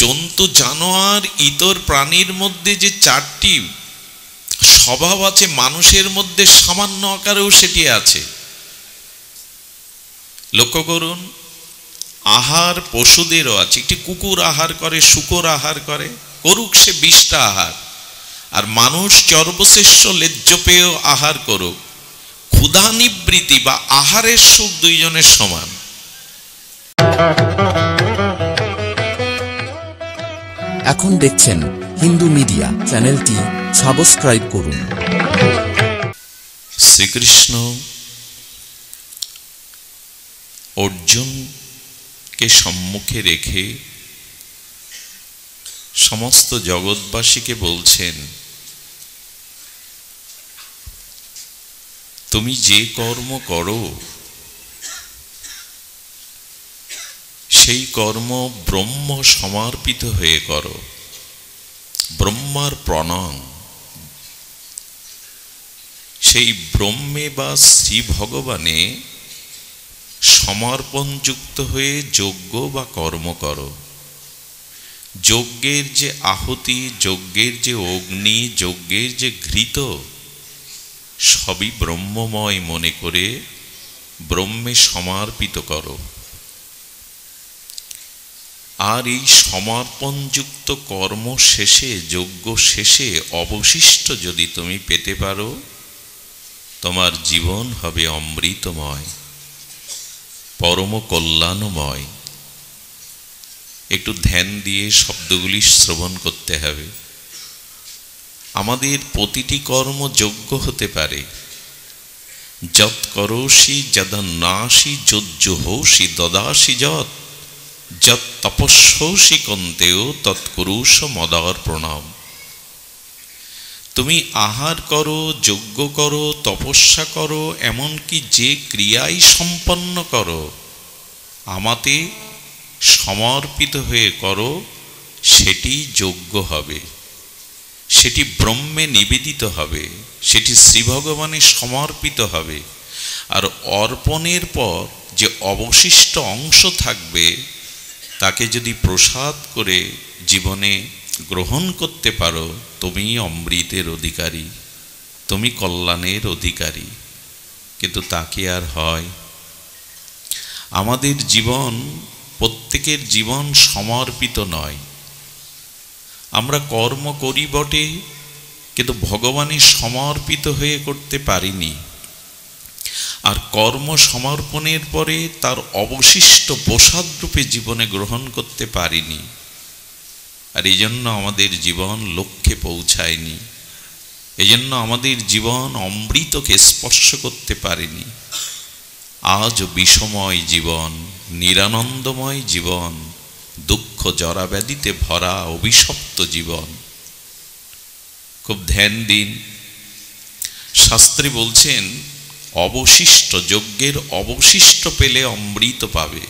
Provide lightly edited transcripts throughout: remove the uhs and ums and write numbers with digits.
জন্তু জানোয়ার ইতর প্রাণীর মধ্যে যে চারটি স্বভাব আছে, মানুষের মধ্যে সামান্য আকারেও সেটি আছে। লক্ষ্য করুন, আহার পশুদেরও আছে। একটি কুকুর আহার করে, শূকর আহার করে, করুক সে 20টা আহার। আর মানুষ সর্বশ্রেষ্ঠ লেজ্জপেয় আহার করুক, ক্ষুধা নিবৃত্তি বা আহারের সুখ দুইজনের সমান। এখন দেখছেন হিন্দু মিডিয়া চ্যানেলটি সাবস্ক্রাইব করুন। শ্রীকৃষ্ণ অর্জুনকে সম্মুখে রেখে সমস্ত জগৎবাসীকে বলছেন, তুমি যে কর্ম করো সেই কর্ম ব্রহ্ম সমর্পিত হয়ে করো, ব্রহ্মার প্রণাম। সেই ব্রহ্মে বা শ্রী ভগবানে সমর্পণযুক্ত হয়ে যজ্ঞ বা কর্ম করো। যজ্ঞের যে আহুতি, যজ্ঞের যে অগ্নি, যজ্ঞের যে ঘৃত, সবই ব্রহ্মময় মনে করে ব্রহ্মে সমর্পিত করো। আর এই সমর্পণযুক্ত কর্ম শেষে, যজ্ঞ শেষে অবশিষ্ট যদি তুমি পেতে পারো, তোমার জীবন হবে অমৃতময়, পরম কল্যাণময়। একটু ধ্যান দিয়ে শব্দগুলি শ্রবণ করতে হবে। আমাদের প্রতিটি কর্ম যোগ্য হতে পারে। যৎ করোষি যদন্নাসি যজ্জুহোষি দদাসি যৎ, যৎ তপস্যসি কন্তেও তৎকুরুষ মদার প্রণাম। তুমি আহার করো, যজ্ঞ করো, তপস্যা করো, এমনকি যে ক্রিয়াই সম্পন্ন করো, আমাতে সমর্পিত হয়ে করো, সেটি যজ্ঞ হবে, সেটি ব্রহ্মে নিবেদিত হবে, সেটি শ্রী ভগবানে সমর্পিত হবে। আর অর্পণের পর যে অবশিষ্ট অংশ থাকবে, তাকে যদি প্রসাদ করে জীবনে গ্রহণ করতে পারো, তুমি অমৃতের অধিকারী, তুমি কল্যাণের অধিকারী। কিন্তু তাকে আর হয়? আমাদের জীবন, প্রত্যেকের জীবন সমর্পিত নয়। আমরা কর্ম করি বটে, কিন্তু ভগবানের সমর্পিত হয়ে করতে পারিনি। আর কর্ম সমর্পণের পরে তার অবশিষ্ট প্রসাদ রূপে জীবনে গ্রহণ করতে পারিনি। আর এই জন্য আমাদের জীবন লক্ষ্যে পৌঁছায়নি, এই জন্য আমাদের জীবন অমৃতকে স্পর্শ করতে পারেনি। আজ বিষময় জীবন, নিরানন্দময় জীবন, দুঃখ জরাব্যাধিতে ভরা অভিশপ্ত জীবন। খুব ধ্যান দিন। শাস্ত্রে বলছেন, অবশিষ্ট, যজ্ঞের অবশিষ্ট পেলে অমৃত পাবে।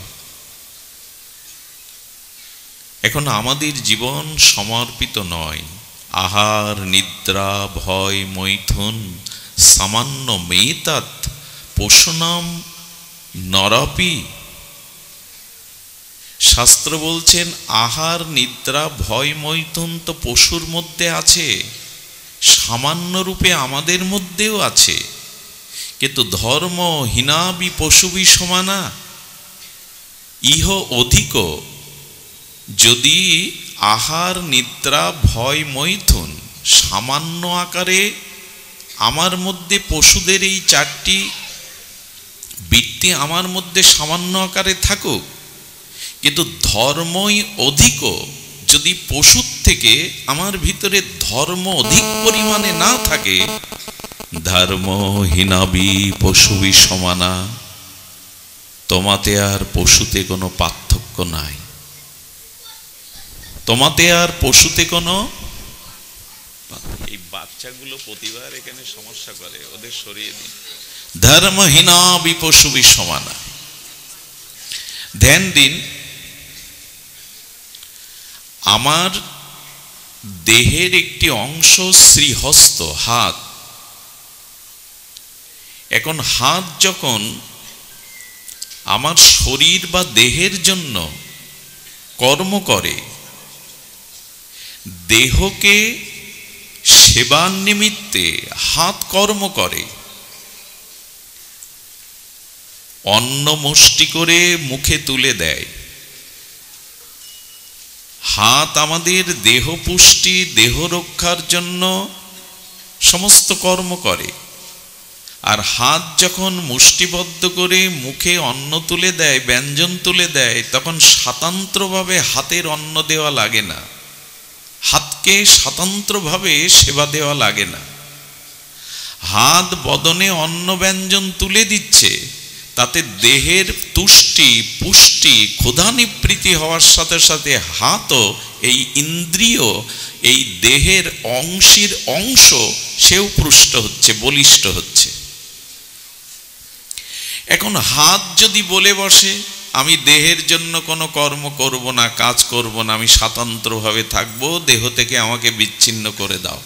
এখন আমাদের জীবন সমর্পিত নয়। আহার, নিদ্রা, ভয়, মৈথুন সামান্য মেতাৎ পশুনাম নরাপি। শাস্ত্র বলছেন, আহার, নিদ্রা, ভয়, মৈথুন তো পশুর মধ্যে আছে, সামান্য রূপে আমাদের মধ্যেও আছে। কিন্তু ধর্ম হীনাবি পশুবি সমানা, ইহ অধিক। যদি আহার, নিদ্রা, ভয়, মৈথুন সামান্য আকারে আমার মধ্যে, পশুদের এই চারটি বৃত্তি আমার মধ্যে সামান্য আকারে থাকুক, কিন্তু ধর্মই অধিক। যদি পশুর থেকে আমার ভিতরে ধর্ম অধিক পরিমাণে না থাকে, ধর্ম হীনাবি পশুবি সমানা, তোমাতে আর পশুতে কোনো পার্থক্য নাই। তোমাতে আর পশুতে কোনো, এই বাচ্চাগুলো প্রতিবার এখানে সমস্যা করে, ওদের সরিয়ে দিন। ধর্মহীনাবি পশুবি সমানা। ধ্যান দিন। আমার দেহের একটি অংশ শ্রীহস্ত, হাত। এখন হাত যখন আমার শরীর বা দেহের জন্য কর্ম করে, দেহকে সেবার নিমিত্তে হাত কর্ম করে। অন্ন মুষ্টি করে মুখে তুলে দেয়। হাত আমাদের দেহ পুষ্টি, দেহ রক্ষার জন্য সমস্ত কর্ম করে। আর হাত যখন মুষ্টিবদ্ধ করে মুখে অন্ন তুলে দেয়, ব্যঞ্জন তুলে দেয়, তখন স্বতন্ত্রভাবে হাতের অন্ন দেওয়া লাগে না, হাতকে স্বতন্ত্রভাবে সেবা দেওয়া লাগে না। হাত বদনে অন্ন ব্যঞ্জন তুলে দিচ্ছে, তাতে দেহের তুষ্টি পুষ্টি ক্ষুধা নিবৃত্তি হওয়ার সাথে সাথে হাতও এই ইন্দ্রিয়, এই দেহের অংশের অংশ, সেও পুষ্ট হচ্ছে, বলিষ্ঠ হচ্ছে। এখন হাত যদি বলে বসে আমি দেহের জন্য কোনো কর্ম করব না, কাজ করব না, আমি স্বতন্ত্রভাবে থাকবো, দেহ থেকে আমাকে বিচ্ছিন্ন করে দাও।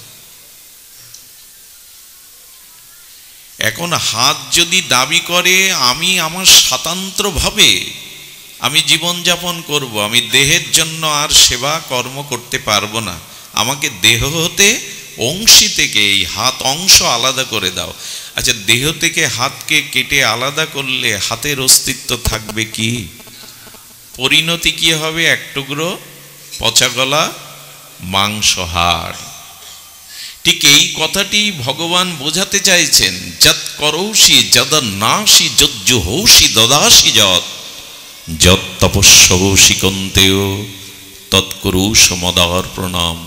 এখন হাত যদি দাবি করে আমি আমার স্বতন্ত্রভাবে আমি জীবনযাপন করব, আমি দেহের জন্য আর সেবা কর্ম করতে পারবো না, আমাকে দেহ হতে অংশী থেকে এই হাত অংশ আলাদা করে দাও। আচ্ছা, দেহ থেকে হাতকে কেটে আলাদা করলে হাতের অস্তিত্ব থাকবে কি? পরিণতি কি হবে? এক টুকরো পচা গলা মাংস হাড়। ঠিক এই কথাটি ভগবান বোঝাতে চাইছেন। যৎ করৌষি যদন্নাসি যজ্জুহৌষি দদাসি যৎ যৎ তপস্যৌষি কন্তেয় তৎকুরুষ মদার প্রণাম।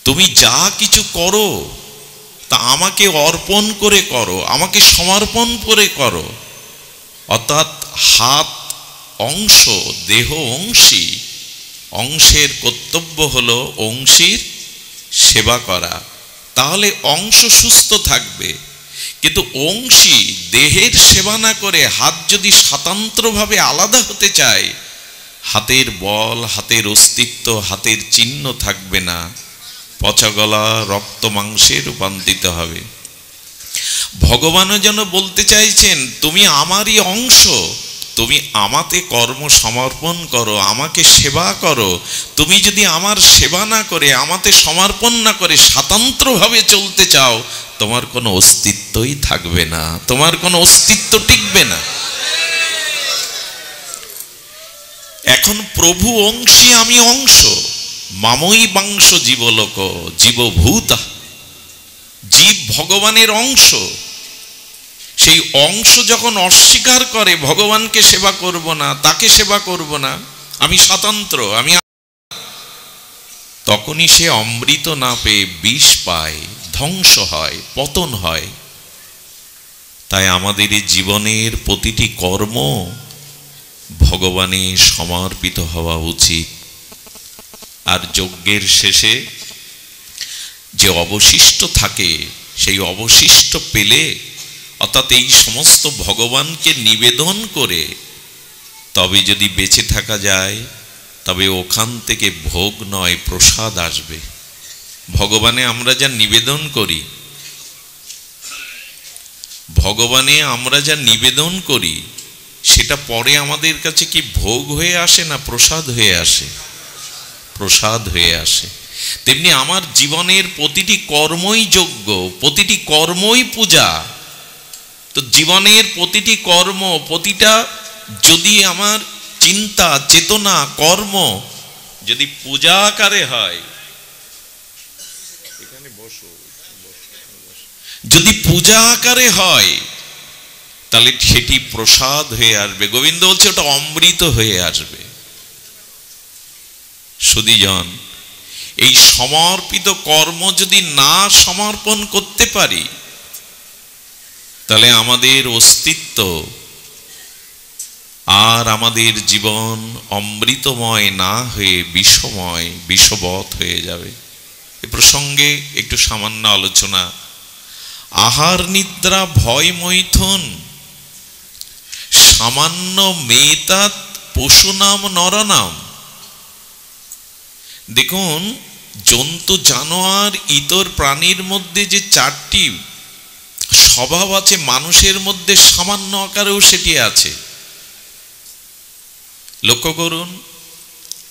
তুমি যা কিছু করো তা আমাকে অর্পণ করে করো, আমাকে সমর্পণ করে করো। অর্থাৎ হাত অংশ, দেহ অংশী, অংশের কর্তব্য হলো অংশীর সেবা করা, তাহলে অংশ সুস্থ থাকবে। কিন্তু অংশী দেহের সেবা না করে হাত যদি স্বতন্ত্রভাবে আলাদা হতে চায়, হাতের বল, হাতের অস্তিত্ব, হাতের চিহ্ন থাকবে না, পচা গলা রক্ত মাংসে রূপান্তরিত হবে। ভগবানও যেন বলতে চাইছেন তুমি আমারই অংশ, তুমি আমাতে কর্ম সমর্পণ করো, আমাকে সেবা করো। তুমি যদি আমার সেবা না করে, আমাতে সমর্পণ না করে স্বতন্ত্রভাবে চলতে চাও, তোমার কোনো অস্তিত্বই থাকবে না, তোমার কোনো অস্তিত্ব টিকবে না। এখন প্রভু অংশী, আমি অংশ, মামই বাংশ জীবলোক জীবভূতা, জীব ভগবানের অংশ। সেই অংশ যখন অস্বীকার করে ভগবানকে সেবা করব না, তাকে সেবা করব না, আমি স্বতন্ত্র, আমি, তখনই সে অমৃত না পেয়ে বিষ পায়, ধ্বংস হয়, পতন হয়। তাই আমাদের এই জীবনের প্রতিটি কর্ম ভগবানে সমর্পিত হওয়া উচিত। আর যজ্ঞের শেষে যে অবশিষ্ট থাকে, সেই অবশিষ্ট পেলে, অর্থাৎ এই সমস্ত ভগবানকে নিবেদন করে তবে যদি বেঁচে থাকা যায়, তবে ওখান থেকে ভোগ নয় প্রসাদ আসবে। ভগবানে আমরা যা নিবেদন করি, ভগবানে আমরা যা নিবেদন করি, সেটা পরে আমাদের কাছে কি ভোগ হয়ে আসে না প্রসাদ হয়ে আসে? প্রসাদ হয়ে আসে। তেমনি আমার জীবনের প্রতিটি কর্মই যজ্ঞ, প্রতিটি কর্মই পূজা। তো জীবনের প্রতিটি কর্ম, প্রতিটা যদি আমার চিন্তা, চেতনা, কর্ম যদি পূজা আকারে হয়, এখানে বসো, যদি পূজা আকারে হয়, তাহলে সেটি প্রসাদ হয়ে আসবে। গোবিন্দ বলছে ওটা অমৃত হয়ে আসবে। সুধীজন, এই সমর্পিত কর্ম যদি না সমর্পণ করতে পারি, তাহলে আমাদের অস্তিত্ব আর আমাদের জীবন অমৃতময় না হয়ে বিষময়, বিষবৎ হয়ে যাবে। এ প্রসঙ্গে একটু সামান্য আলোচনা। আহার নিদ্রা ভয় মৈথুন সামান্য মেতাৎ পশুনাম নরনাম। দেখুন, জন্তু, জানোয়ার, ইতর প্রাণীর মধ্যে যে চারটি স্বভাব আছে, মানুষের মধ্যে সামান্য আকারেও সেটি আছে। লক্ষ্য করুন,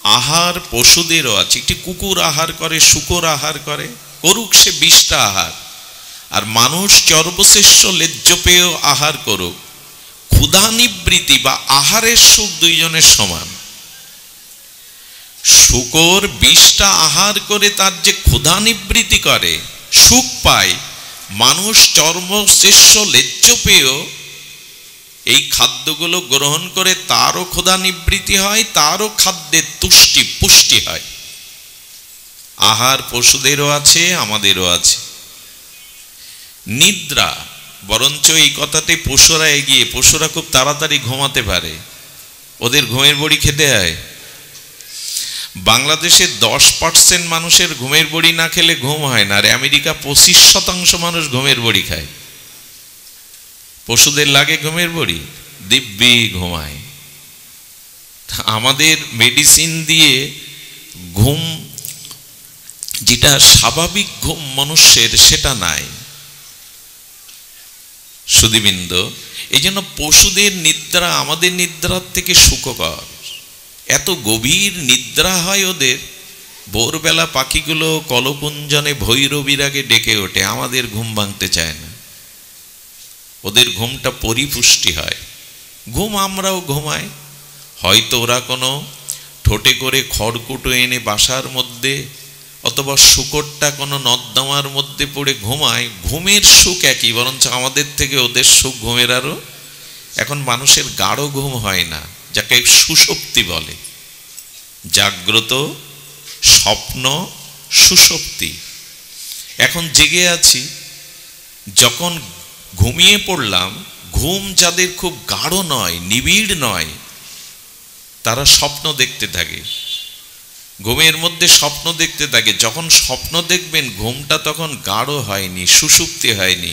আহার পশুদেরও আছে। একটি কুকুর আহার করে, শূকর আহার করে, করুক সে 20টা আহার। আর মানুষ সর্বশ্রেষ্ঠ লেজ্জপেয় আহার করুক। ক্ষুধা নিবৃত্তি বা আহারের সুখ দুইজনের সমান। শূকর 20টা আহার করে তার যে ক্ষুধা নিবৃত্তি করে, সুখ পায়, মানুষ সর্বশ্রেষ্ঠ লেজ্জপেয় এই খাদ্যগুলো গ্রহণ করে তারও ক্ষুধা নিবৃত্তি হয়, তারও খাদ্যের পুষ্টি হয়। আহার পশুদেরও আছে, আমাদেরও আছে। নিদ্রা, বরঞ্চ এই কথাতে পশুরা এগিয়ে। পশুরা খুব তাড়াতাড়ি ঘুমাতে পারে, ওদের ঘুমের বড়ি খেতে হয়। বাংলাদেশে 10% মানুষের ঘুমের বড়ি না খেলে ঘুম হয় না, আর আমেরিকা 25% মানুষ ঘুমের বড়ি খায়। পশুদের লাগে ঘুমের বড়ি, দিব্যি ঘুমায়। আমাদের মেডিসিন দিয়ে ঘুম, যেটা স্বাভাবিক ঘুম মনুষ্যের, সেটা নাই। সুধীবৃন্দ, এই জন্য পশুদের নিদ্রা আমাদের নিদ্রার থেকে সুখকর। এত গভীর নিদ্রা হয় ওদের, ভোরবেলা পাখিগুলো কলকুঞ্জনে ভৈরবীর আগে ডেকে ওঠে, আমাদের ঘুম ভাঙতে চায় না। ওদের ঘুমটা পরিপুষ্টি হয়। ঘুম আমরাও ঘুমাই, হয়তো ওরা কোনো ঠোঁটে করে খড়কুটো এনে বাসার মধ্যে, অথবা শূকরটা কোনো নর্দমার মধ্যে পড়ে ঘুমায়। ঘুমের সুখ একই, বরঞ্চ আমাদের থেকে ওদের সুখ ঘুমের আরো। এখন মানুষের গাঢ় ঘুম হয় না, যাকে সুষুপ্তি বলে। জাগ্রত, স্বপ্ন, সুষুপ্তি। এখন জেগে আছি, যখন ঘুমিয়ে পড়লাম, ঘুম যাদের খুব গাঢ় নয়, নিবিড় নয়, তারা স্বপ্ন দেখতে থাকে। ঘুমের মধ্যে স্বপ্ন দেখতে থাকে। যখন স্বপ্ন দেখবেন, ঘুমটা তখন গাঢ় হয়নি, সুষুপ্তি হয়নি।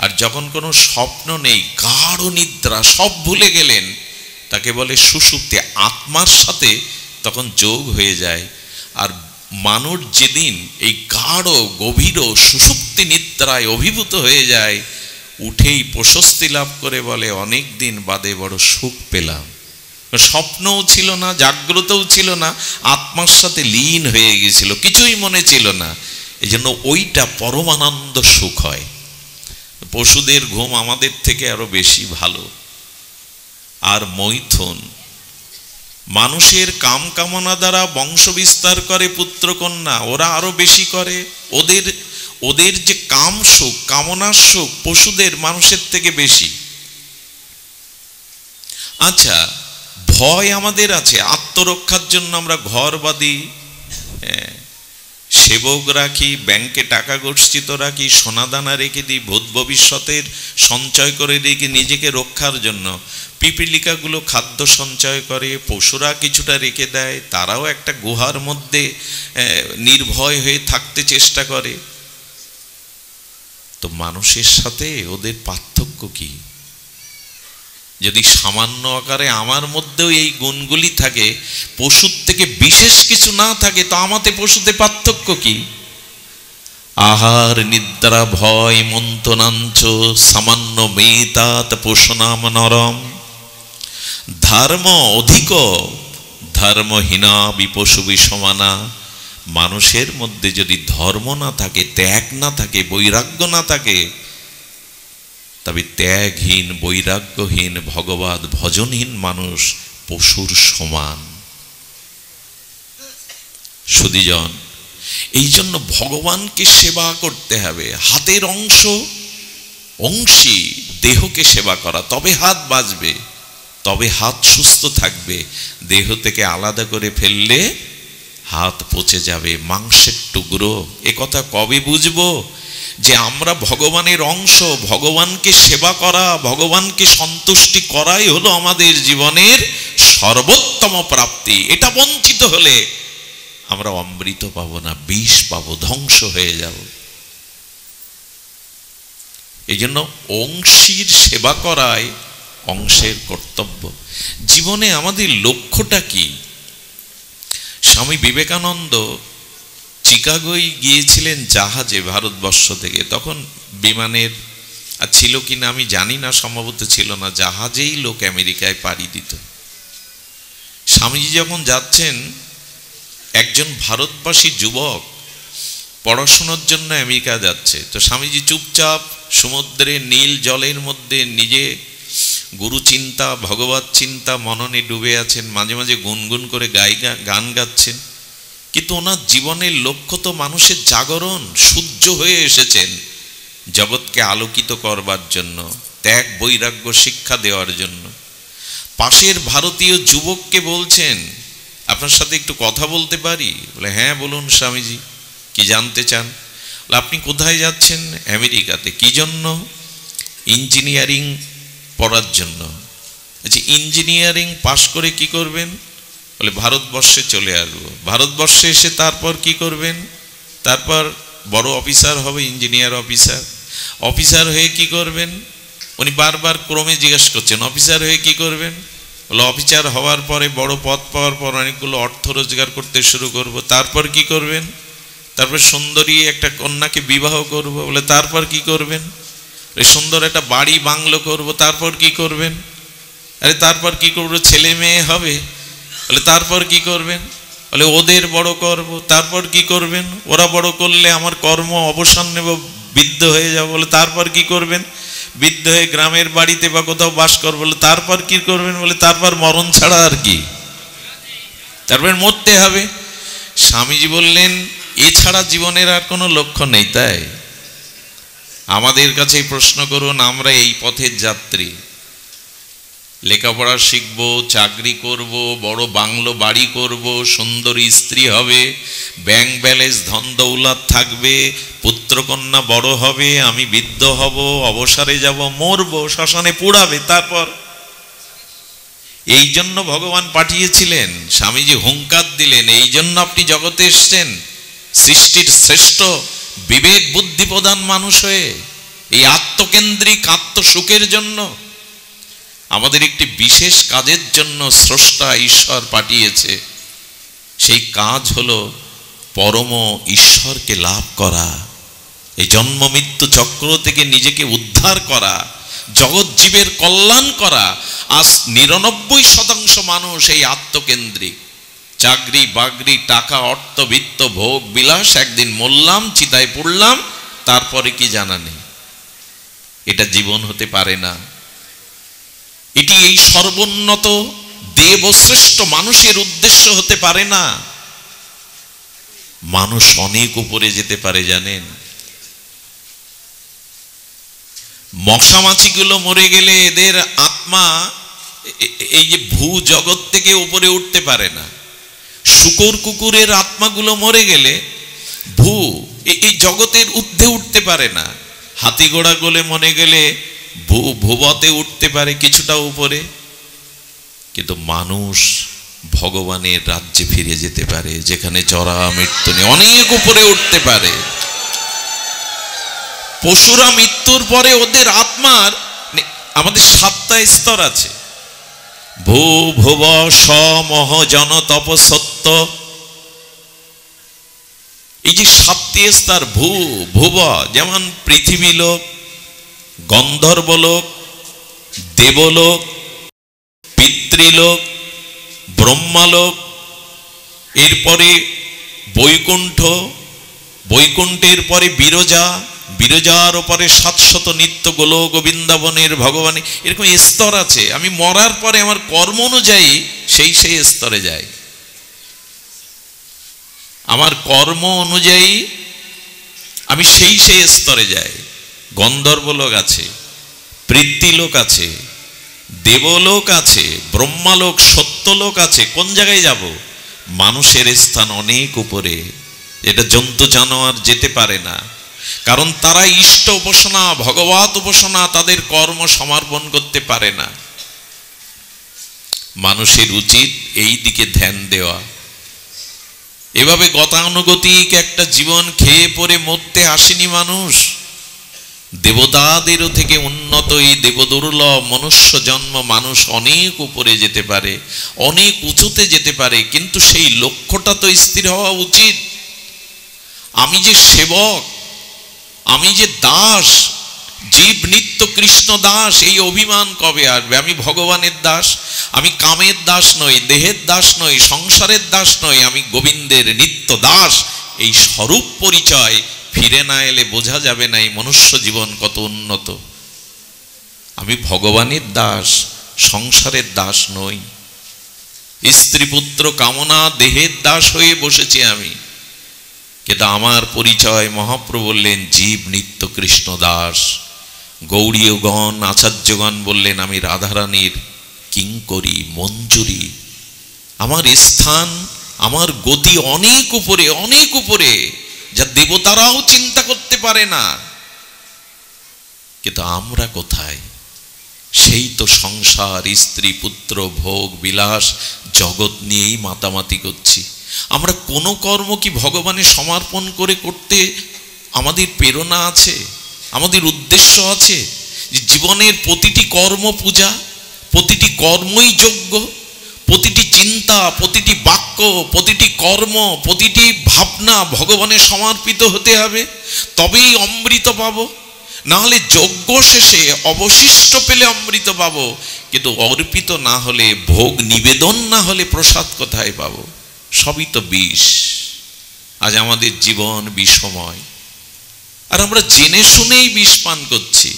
আর যখন কোনো স্বপ্ন নেই, গাঢ় নিদ্রা, সব ভুলে গেলেন, তাকে বলে সুষুপ্তি। আত্মার সাথে তখন যোগ হয়ে যায়। আর মানুষ যেদিন এই গাঢ় গভীর সুষুপ্তি নিদ্রায় অভিভূত হয়ে যায়, উঠেই প্রশস্তি লাভ করে বলে, অনেক দিন বাদে বড় সুখ পেলাম। স্বপ্নও ছিল না, জাগ্রতও ছিল না, আত্মার সাথে লীন হয়ে গেছিল, কিছুই মনে ছিল না। এই জন্য ওইটা পরমানন্দ সুখ হয়। পশুদের ঘুম আমাদের থেকে আরো বেশি ভালো। আর মৈথুন, মানুষের কাম কামনা দ্বারা বংশ বিস্তার করে পুত্রকন্যা, ওরা আরো বেশি করে। ওদের যে কাম সুখ, কামনার সুখ পশুদের মানুষের থেকে বেশি। আচ্ছা, ভয় আমাদের আছে, আত্মরক্ষার জন্য আমরা ঘর বাঁধি, সেবক রাখি, ব্যাংকে টাকা গচ্ছিত রাখি, সোনাদানা রেখে দিই, ভূত ভবিষ্যতের সঞ্চয় করে রেখে নিজেকে রক্ষার জন্য। পিপিলিকাগুলো খাদ্য সঞ্চয় করে, পশুরা কিছুটা রেখে দেয়, তারাও একটা গুহার মধ্যে নির্ভয় হয়ে থাকতে চেষ্টা করে। তো মানুষের সাথে ওদের পার্থক্য কি? যদি সামান্য আকারে আমার মধ্যেও এই গুণগুলি থাকে, পশুর থেকে বিশেষ কিছু না থাকে, তো আমাতে পশুতে পার্থক্য কি? আহার নিদ্রা ভয় মন্থনাঞ্চ সামান্য মেতাত পশুনাম নরম। ধর্ম অধিক ধর্মহীনা বিপশু বিষমানা। মানুষের মধ্যে যদি ধর্ম না থাকে, ত্যাগ না থাকে, বৈরাগ্য না থাকে, তবে ত্যাগহীন, বৈরাগ্যহীন, ভগবত ভজনহীন মানুষ পশুর সমান। সুধীজন, এই জন্য ভগবানকে সেবা করতে হবে। হাতের অংশী দেহকে সেবা করা, তবে হাত বাঁচবে, তবে হাত সুস্থ থাকবে। দেহ থেকে আলাদা করে ফেললে হাত পচে যাবে, মাংসের টুকরো। এ কথা কবে বুঝবো যে আমরা ভগবানের অংশ? ভগবানকে সেবা করা, ভগবানকে সন্তুষ্টি করাই হলো আমাদের জীবনের সর্বোত্তম প্রাপ্তি। এটা বঞ্চিত হলে আমরা অমৃত পাবো না, বিষ পাবো, ধ্বংস হয়ে যাব। এই জন্য অংশীর সেবা করাই অংশের কর্তব্য। জীবনে আমাদের লক্ষ্যটা কি? স্বামী বিবেকানন্দ চিকাগোয় গিয়েছিলেন জাহাজে ভারতবর্ষ থেকে। তখন বিমানের আর ছিল কিনা আমি জানি না, সম্ভবত ছিল না, জাহাজেই লোক আমেরিকায় পাড়ি দিত। স্বামীজি যখন যাচ্ছেন, একজন ভারতবাসী যুবক পড়াশোনার জন্য আমেরিকা যাচ্ছে। তো স্বামীজি চুপচাপ সমুদ্রে নীল জলের মধ্যে নিজে গুরু চিন্তা ভগবত চিন্তা মননে ডুবে আছেন, মাঝে মাঝে গুনগুন করে গান গাচ্ছেন। কিন্তু ওনার জীবনের লক্ষ্য তো মানুষের জাগরণ। সূর্য হয়ে এসেছেন জগৎকে আলোকিত করবার জন্য, ত্যাগ বৈরাগ্য শিক্ষা দেওয়ার জন্য। পাশের ভারতীয় যুবককে বলছেন, আপনার সাথে একটু কথা বলতে পারি? বলে, হ্যাঁ বলুন স্বামীজি, কি জানতে চান? আপনি কোথায় যাচ্ছেন? আমেরিকাতে। কি জন্য? ইঞ্জিনিয়ারিং পড়ার জন্য। আচ্ছা, ইঞ্জিনিয়ারিং পাশ করে কি করবেন? বলে, ভারতবর্ষে চলে আসবো। ভারতবর্ষে এসে তারপর কি করবেন? তারপর বড় অফিসার হবে, ইঞ্জিনিয়ার অফিসার। অফিসার হয়ে কি করবেন? উনি বারবার ক্রমে জিজ্ঞেস করছেন, অফিসার হয়ে কি করবেন? বলে, অফিসার হওয়ার পরে বড় পদ পাওয়ার পর অনেকগুলো অর্থ রোজগার করতে শুরু করব। তারপর কি করবেন? তারপর সুন্দরী একটা কন্যাকে বিবাহ করব। বলে, তারপর কি করবেন? সুন্দর একটা বাড়ি বাংলো করব। তারপর কি করবেন? আরে তারপর কি করবো? ছেলে মেয়ে হবে। বলে, তারপর কি করবেন? বলে, ওদের বড় করব। তারপর কি করবেন? ওরা বড় করলে আমার কর্ম অবসান নেব, বৃদ্ধ হয়ে যাব। বলে, তারপর কি করবেন? বৃদ্ধ হয়ে গ্রামের বাড়িতে বা কোথাও বাস করবো। বলে, তারপর কি করবেন? বলে, তারপর মরণ ছাড়া আর কি, তারপর মরতে হবে। স্বামীজি বললেন, এছাড়া জীবনের আর কোনো লক্ষ্য নেই। তাই আমাদের কাছে প্রশ্ন করুন, আমরা এই পথের যাত্রী। লেখাপড়া শিখবো, চাকরি করব, বড় বাংলো বাড়ি করব, সুন্দরী স্ত্রী হবে, ব্যাংক ব্যালেন্স ধন দৌলত থাকবে, পুত্রকন্যা বড় হবে, আমি বৃদ্ধ হব, অবসরে যাব, মরবো, শ্মশানে পুড়াবে। তারপর এই জন্য ভগবান পাঠিয়েছিলেন। স্বামীজি হুঙ্কার দিলেন, এই জন্য আপনি জগতে এসছেন, সৃষ্টির শ্রেষ্ঠ বিবেক বুদ্ধি প্রধান মানুষ হয়ে, এই আত্মকেন্দ্রিক আত্মসুখের জন্য। আমাদের একটি বিশেষ কাজের জন্য স্রষ্টা ঈশ্বর পাঠিয়েছে। সেই কাজ হলো পরম ঈশ্বরকে লাভ করা, এই জন্ম মৃত্যু চক্র থেকে নিজেকে উদ্ধার করা, জগৎ জীবের কল্যাণ করা। আজ 99% মানুষ এই আত্মকেন্দ্রিক। চাকরি বাকরি, টাকা অর্থ বিত্ত ভোগ বিলাস, একদিন মরলাম, চিতায় পড়লাম, তারপরে কি জানা নেই। এটা জীবন হতে পারে না। এটি এই সর্বোন্নত দেবশ্রেষ্ঠ মানুষের উদ্দেশ্য হতে পারে না। মানুষ অনেক উপরে যেতে পারে জানেন। মশা মাছিগুলো মরে গেলে এদের আত্মা এই যে ভূ জগৎ থেকে উপরে উঠতে পারে না। শূকর কুকুরের আত্মাগুলো মরে গেলে এই জগতের ঊর্ধ্বে উঠতে পারে না। হাতি ঘোড়া গুলো মরে গেলে ভূবতে উঠতে পারে কিছুটা উপরে, কিন্তু মানুষ ভগবানের রাজ্যে ফিরে যেতে পারে, যেখানে জরা মৃত্যু নেই, অনেক উপরে উঠতে পারে। পশুরা মৃত্যুর পরে ওদের আত্মার, আমাদের 7টা স্তর আছে, ভূ ভুব স মহ জন তপ সত্য। এই যে 7টি স্তর, ভুব যেমন পৃথিবী লোক, গন্ধর্বলোক, দেবলোক, পিতৃলোক, ব্রহ্মালোক, এরপরে বৈকুণ্ঠ, বৈকুণ্ঠের পরে বিরজা, বিরজার ওপরে 700 নিত্য গোলক বৃন্দাবনের ভগবান। এরকম স্তর আছে। আমি মরার পরে আমার কর্ম অনুযায়ী সেই স্তরে যাই। আমার কর্ম অনুযায়ী আমি সেই স্তরে যাই। গন্ধর্বলোক আছে, পিতৃলোক আছে, দেবলোক আছে, ব্রহ্মালোক, সত্যলোক আছে। কোন জায়গায় যাব? মানুষের স্থান অনেক উপরে, এটা জন্তু জানোয়ার যেতে পারে না, কারণ তারা ইষ্ট উপাসনা, ভগবত উপাসনা, তাদের কর্ম সমর্পণ করতে পারে না। মানুষের উচিত এই দিকে ধ্যান দেওয়া। এভাবে গতানুগতিক একটা জীবন খেয়ে পরে মরতে আসেনি মানুষ। দেবতাদেরও থেকে উন্নত এই দেবদুর্লভ মনুষ্য জন্ম, মানুষ অনেক উপরে যেতে পারে, অনেক উঁচুতে যেতে পারে, কিন্তু সেই লক্ষ্যটা তো স্থির হওয়া উচিত। আমি যে সেবক, আমি যে দাস, জীব নিত্য কৃষ্ণ দাস, এই অভিমান কবে আসবে? আমি ভগবানের দাস, আমি কামের দাস নই, দেহের দাস নই, সংসারের দাস নই, আমি গোবিন্দের নিত্য দাস। এই স্বরূপ পরিচয় ফিরে না এলে বোঝা যাবে না এই মনুষ্য জীবন কত উন্নত। আমি ভগবানের দাস, সংসারের দাস নই। স্ত্রী পুত্র কামনা দেহের দাস হয়ে বসেছি আমি, কিন্তু আমার পরিচয় মহাপ্রভু বললেন জীব নিত্য কৃষ্ণ দাস। গৌড়ীয়গণ আচার্যগণ বললেন আমি রাধারানীর কিঙ্করী মঞ্জুরি। আমার স্থান, আমার গতি অনেক উপরে, অনেক উপরে, যা দেবতারাও চিন্তা করতে পারে না। কিন্তু আমরা কোথায়? সেই তো সংসার, স্ত্রী পুত্র, ভোগ বিলাস, জগৎ নিয়েই মাতামাতি করছি। আমরা কোনো কর্ম কি ভগবানের সমর্পণ করে করতে আমাদের প্রেরণা আছে, আমাদের উদ্দেশ্য আছে? জীবনের প্রতিটি কর্ম পূজা, প্রতিটি কর্মই যজ্ঞ, প্রতিটি চিন্তা, প্রতিটি বাক্য, প্রতিটি কর্ম, প্রতিটি ভাবনা ভগবানের সমর্পিত হতে হবে, তবেই অমৃত পাবো। নাহলে যজ্ঞ শেষে অবশিষ্ট পেলে অমৃত পাবো, কিন্তু অর্পিত না হলে, ভোগ নিবেদন না হলে প্রসাদ কোথায় পাবো? সবই তো বিষ। আজ আমাদের জীবন বিষময়, আর আমরা জেনে শুনেই বিষ পান করছি।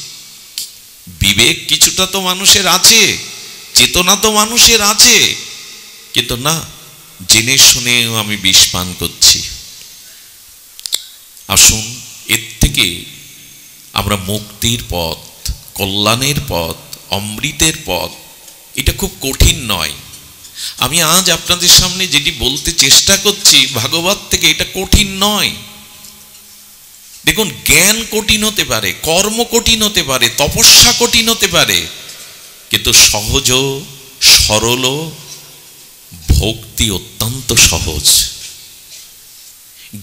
বিবেক কিছুটা তো মানুষের আছে, চেতনা তো মানুষের আছে, কিন্তু না, জেনে শুনেও আমি বিষ পান করছি। আসুন এর থেকে আমরা মুক্তির পথ, কল্যাণের পথ, অমৃতের পথ, এটা খুব কঠিন নয়। আমি আজ আপনাদের সামনে যেটি বলতে চেষ্টা করছি ভাগবত থেকে, এটা কঠিন নয়। দেখুন, জ্ঞান কঠিন হতে পারে, কর্ম কঠিন হতে পারে, তপস্যা কঠিন হতে পারে, কিন্তু সহজ সরল ভক্তি অত্যন্ত সহজ।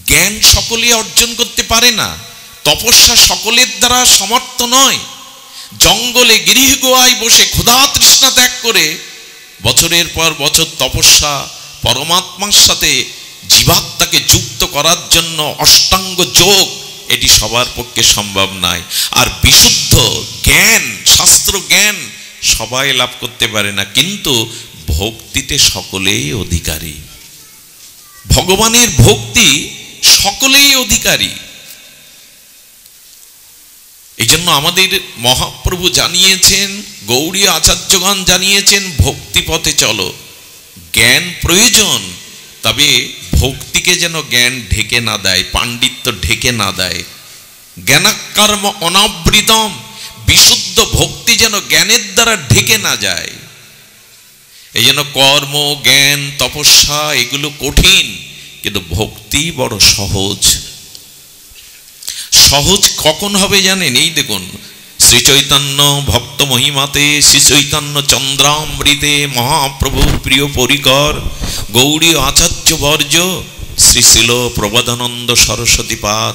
জ্ঞান সকলে অর্জন করতে পারে না, তপস্যা সকলের দ্বারা সমর্থ নয়। জঙ্গলে গিরিহ গোয়ায় বসে ক্ষুধা তৃষ্ণা ত্যাগ করে বছরের পর বছর তপস্যা, পরমাত্মার সাথে জীবাত্মাকে যুক্ত করার জন্য অষ্টাঙ্গ যোগ, এটি সবার পক্ষে সম্ভব নয়। আর বিশুদ্ধ জ্ঞান, শাস্ত্র জ্ঞান সবাই লাভ করতে পারে না, কিন্তু ভক্তিতে সকলেই অধিকারী। ভগবানের ভক্তি সকলেই অধিকারী। এই জন্য আমাদের মহাপ্রভু জানিয়েছেন, গৌড়ীয় আচার্যগণ জানিয়েছেন, ভক্তি পথে চলো। জ্ঞান প্রয়োজন, তবে ভক্তিকে যেন জ্ঞান ঢেকে না দেয়, পাণ্ডিত্য ঢেকে না দেয়। জ্ঞানাকর্ম অনাবৃতম, বিশুদ্ধ ভক্তি যেন জ্ঞানের দ্বারা ঢেকে না যায়। এই জন্য কর্ম, জ্ঞান, তপস্যা এগুলো কঠিন, কিন্তু ভক্তি বড় সহজ। সহজ কখন হবে জানেন? এই দেখুন, শ্রী চৈতন্য ভক্ত মহিমাতে, শ্রী চৈতন্য চন্দ্রামৃতে, মহাপ্রভুর প্রিয় পরিকর গৌড়ীয় আচার্য বর্য শ্রী শিল প্রবোধানন্দ সরস্বতীপাদ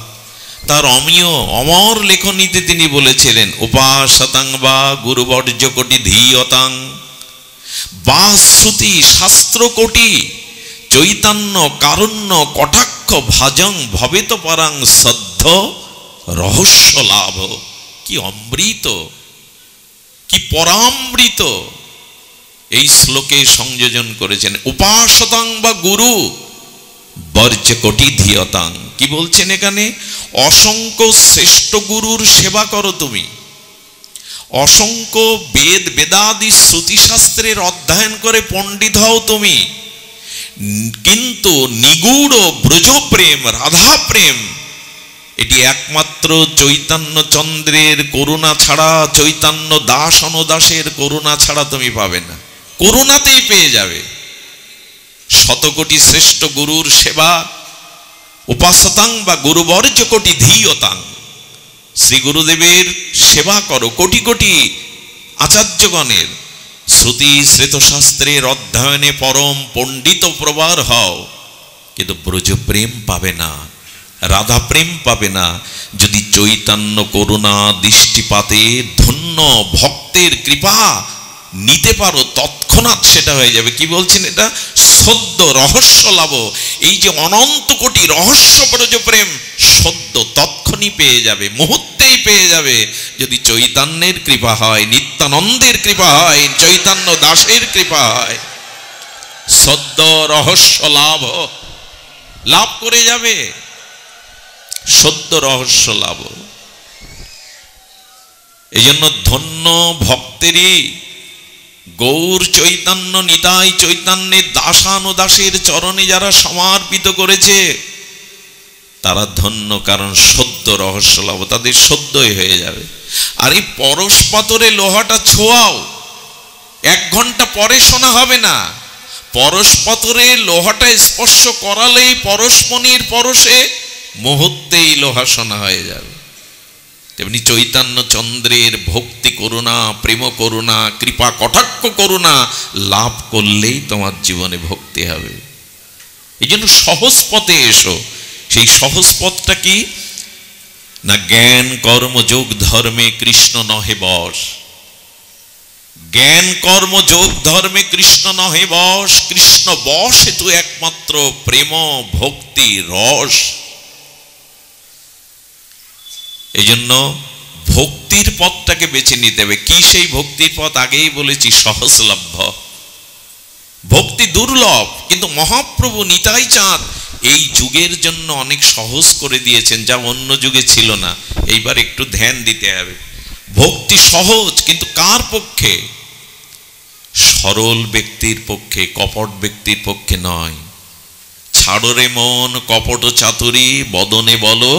তার অমীয় অমর লেখনীতে তিনি বলেছিলেন, উপাসতাং বা গুরুবর্য কোটি ধীয়তাং বা শ্রুতি শাস্ত্র কোটি চৈতন্য কারুণ্য কটাক্ষ ভাজং ভবেত পরাং সদ্ধ রহস্য লাভ। কি অমৃত, কি পরামৃত এই শ্লোকে সংযোজন করেছেন। উপাসতাং বা গুরু বর্জ্য কোটি ধীয়তাং, কি বলছেন এখানে? অসংখ্য শ্রেষ্ঠ গুরুর সেবা করো তুমি, অসংখ্য বেদ বেদাদি শ্রুতিশাস্ত্রের অধ্যয়ন করে পণ্ডিত হও তুমি, কিন্তু নিগূঢ় ব্রজপ্রেম, রাধা প্রেম, এটি একমাত্র চৈতন্য চন্দ্রের করুণা ছাড়া, চৈতন্য দাস অনুদাসের করুণা ছাড়া তুমি পাবে না। করুণাতেই পেয়ে যাবে। শতকোটি শ্রেষ্ঠ গুরুর সেবা, উপাসতাং বা গুরুবর্য কোটি ধীয়তাং, শ্রী গুরুদেবের সেবা করো, কোটি কোটি আচার্যগণের শ্রুতি শ্রেতশাস্ত্রের অধ্যয়নে পরম পণ্ডিত প্রবার হও, কিন্তু ব্রজপ্রেম পাবে না, রাধা প্রেম পাবে না। যদি চৈতন্য করুণা দৃষ্টিপাতে ধন্য ভক্তের কৃপা নিতে পারো, তৎক্ষণাৎ সেটা হয়ে যাবে। কি বলছেন এটা? সদ্য রহস্য লাভ। এই যে অনন্ত কোটি রহস্য ব্রজপ্রেম সদ্য তৎক্ষণই পেয়ে যাবে, মুহূর্তে মুহূর্তেই পেয়ে যাবে যদি চৈতন্যের কৃপা হয়, নিত্যানন্দের কৃপা হয়, চৈতন্য দাসের কৃপা হয়। সদ্য রহস্য লাভ করে যাবে, সদ্য রহস্য লাভ। এই জন্য ধন্য ভক্তেরই গৌর চৈতন্য নিতাই চৈতন্যের দাসানুদাসের চরণে যারা সমর্পিত করেছে তারা ধন্য, কারণ সদ্য রহস্য লাভ, তাদের সদ্যই হয়ে যাবে। আর এই পরশ পাথরে লোহাটা ছোঁয়াও 1 ঘন্টা পরে শোনা হবে না, পরশ পাথরে লোহাটা স্পর্শ করালেই পরশমণির পরশে মুহূর্তেই লোহা শোনা হয়ে যাবে। তেমনি চৈতন্য চন্দ্রের ভক্তি করুণা, প্রেম করুণা, কৃপা কটাক্ষ করুণা লাভ করলেই তোমার জীবনে ভক্তি হবে। এই জন্য সহজ পথে এসো। সেই সহজ পথটা কি না, জ্ঞান কর্ম যোগ ধর্মে কৃষ্ণ নহে বশ। জ্ঞান কর্ম যোগ ধর্মে কৃষ্ণ নহে বশ, কৃষ্ণ বশ হেতু একমাত্র প্রেম ভক্তি রস। এই জন্য ভক্তির পথটাকে বেছে নিতে হবে। কি সেই ভক্তির পথ? আগেই বলেছি সহজলভ্য। ভক্তি দুর্লভ, কিন্তু মহাপ্রভু নিতাই চাঁদ এই যুগের জন্য অনেক সহজ করে দিয়েছেন, যা অন্য যুগে ছিল না। এইবার একটু ধ্যান দিতে হবে। ভক্তি সহজ, কিন্তু কার পক্ষে? সরল ব্যক্তির পক্ষে, কপট ব্যক্তির পক্ষে নয়। ছাড়ো রে মন কপট চাতুরি, বদনে বলো।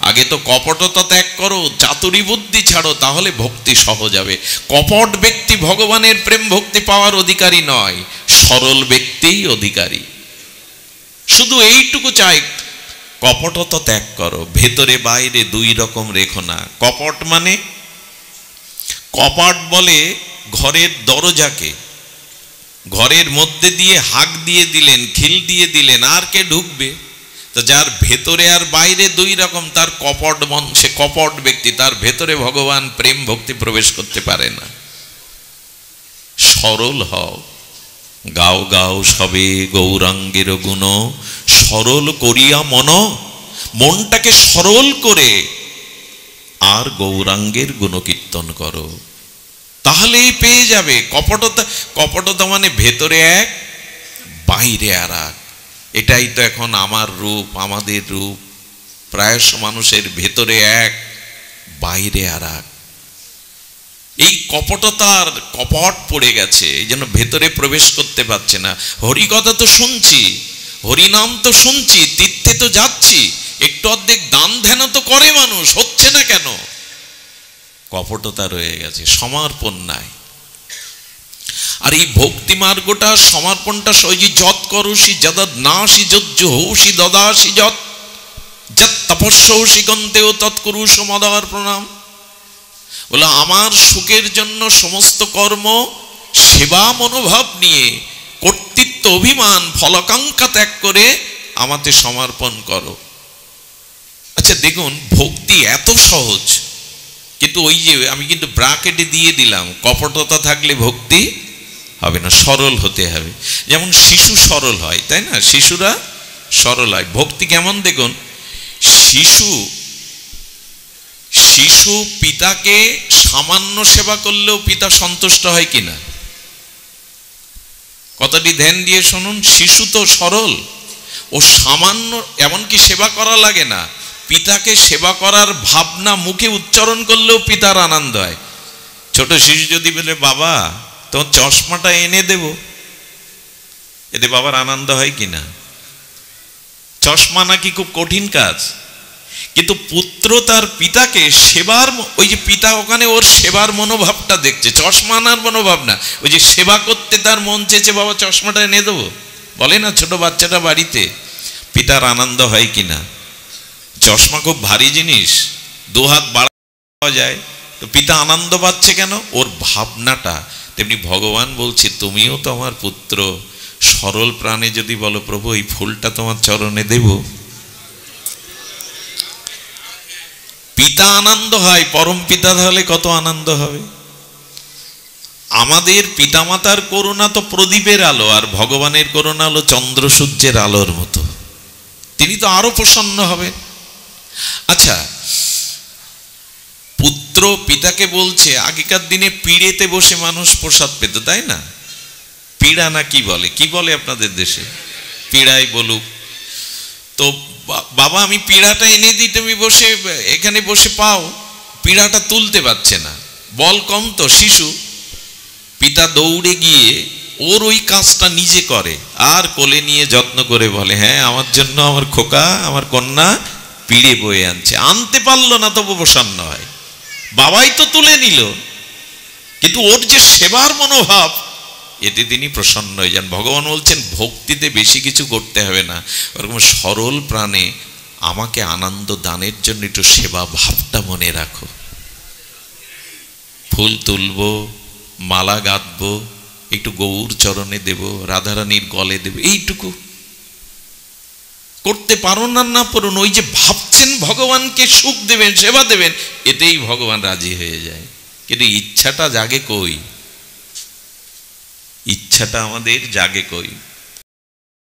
আগে তো কপটতা ত্যাগ করো, চাতুরি বুদ্ধি ছাড়ো, তাহলে ভক্তি সহজ হবে। কপট ব্যক্তি ভগবানের প্রেম ভক্তি পাওয়ার অধিকারী নয়, সরল ব্যক্তিই অধিকারী। শুধু এইটুকু চাই, কপটতা ত্যাগ করো, ভেতরে বাইরে 2 রকম রেখো না। কপট মানে, কপাট বলে ঘরের দরজাকে, ঘরের মধ্যে দিয়ে হাঁক দিয়ে দিলেন, খিল দিয়ে দিলেন, আর কে ঢুকবে? তো যার ভেতরে আর বাইরে 2 রকম, তার কপট মন, সে কপট ব্যক্তি, তার ভেতরে ভগবান প্রেম ভক্তি প্রবেশ করতে পারে না। সরল হও, গাও গাও সবে গৌরাঙ্গের গুণ, সরল করিয়া মন, মনটাকে সরল করে আর গৌরাঙ্গের গুণকীর্তন করো, তাহলেই পেয়ে যাবে। কপটতা মানে ভেতরে এক বাইরে আর এক। এটাই তো এখন আমার রূপ, আমাদের রূপ। প্রায়শ মানুষের ভেতরে এক বাইরে আর এক। এই কপটতার কপট পড়ে গেছে, এই জন্য ভেতরে প্রবেশ করতে পারছে না। হরিকথা তো শুনছি, হরিনাম তো শুনছি, তীর্থে তো যাচ্ছি, একটু অর্ধেক দান ধ্যান তো করে মানুষ, হচ্ছে না কেন? কপটতা রয়ে গেছে, সমর্পণ নাই। আর এই ভক্তি মার্গটা, সমর্পণটা সহজে যত করুষি যদ নাশি যজ্জ হৌষি দদাসি যত যত তপস্যৌষি গন্তেও তৎকুরুষ মদার প্রণাম। বলে আমার সুখের জন্য সমস্ত কর্ম সেবা মনোভাব নিয়ে, কর্তৃত্ব অভিমান ফলাকাঙ্ক্ষা ত্যাগ করে আমাতে সমর্পণ করো। আচ্ছা দেখুন, ভক্তি এত সহজ, কিন্তু ওই যে আমি কিন্তু ব্রাকেটে দিয়ে দিলাম, কপটতা থাকলে ভক্তি হবে না, সরল হতে হবে। যেমন শিশু সরল হয়, তাই না? শিশুরা সরল হয়। ভক্তি কেমন দেখুন, শিশু পিতাকে সামান্য সেবা করলেও পিতা সন্তুষ্ট হয় কিনা? কথাটি ধ্যান দিয়ে শুনুন। শিশু তো সরল, ও সামান্য, এমনকি সেবা করা লাগে না, পিতাকে সেবা করার ভাবনা মুখে উচ্চারণ করলেও পিতার আনন্দ হয়। ছোট শিশু যদি বলে বাবা তোমার চশমাটা এনে দেব, এতে বাবার আনন্দ হয় কিনা? চশমা নাকি খুব কঠিন কাজ, কিন্তু পুত্র তার পিতাকে সেবার, ওই যে পিতা ওখানে ওর সেবার মনোভাবটা দেখছে, চশমা আনার মনোভাব না, ওই যে সেবা করতে তার মন চেয়েছে, বাবা চশমাটা এনে দেবো, বলে না ছোট বাচ্চাটা বাড়িতে, পিতার আনন্দ হয় কিনা? চশমা খুব ভারী জিনিস, 2 হাত বাড়ানো যায়, তো পিতা আনন্দ পাচ্ছে কেন? ওর ভাবনাটা। তেমনি ভগবান বলছে তুমিও তো আমার পুত্র, সরল প্রাণে যদি বলো প্রভু এই ফুলটা তোমার চরণে দেব, পিতা আনন্দ হয়, পরম পিতা তাহলে কত আনন্দ হবে। আমাদের পিতামাতার করুণা তো প্রদীপের আলো, আর ভগবানের করুণা হলো চন্দ্র সূর্যের আলোর মতো, তিনি তো আরো প্রসন্ন হবেন। আচ্ছা, পুত্র পিতাকে বলছে, আগেকার দিনে পিড়েতে বসে মানুষ প্রসাদ পেত, তাই না? পিড়া না কি বলে, কি বলে আপনাদের দেশে? পিড়াই বলুক। তো বাবা আমি পিড়াটা এনে দিই, তুমি বসে এখানে বসে পাও। পিড়াটা তুলতে পারছে না, বল কম তো, শিশু। পিতা দৌড়ে গিয়ে ওর ওই কাজটা নিজে করে, আর কোলে নিয়ে যত্ন করে বলে, হ্যাঁ আমার জন্য আমার খোকা, আমার কন্যা পিড়ে বয়ে আনছে। আনতে পারলো না তবু প্রসন্ন হয়, বাবাই তো তুলে নিল। কিন্তু ওর যে সেবার মনোভাব, এতে তিনি প্রসন্ন হয়ে যান। ভগবান বলছেন ভক্তিতে বেশি কিছু করতে হবে না, ওরকম সরল প্রাণে আমাকে আনন্দ দানের জন্য একটু সেবা ভাবটা মনে রাখো। ফুল তুলবো, মালা গাঁথবো, একটু গৌর চরণে দেব, রাধারানীর গলে দেব, এইটুকু করতে পারো না, না পারুন, ওই যে ভাবছেন ভগবানকে সুখ দেবেন, সেবা দেবেন, এতেই ভগবান রাজি হয়ে যায়। কিন্তু ইচ্ছাটা জাগে কই? ইচ্ছাটা আমাদের জাগে কই?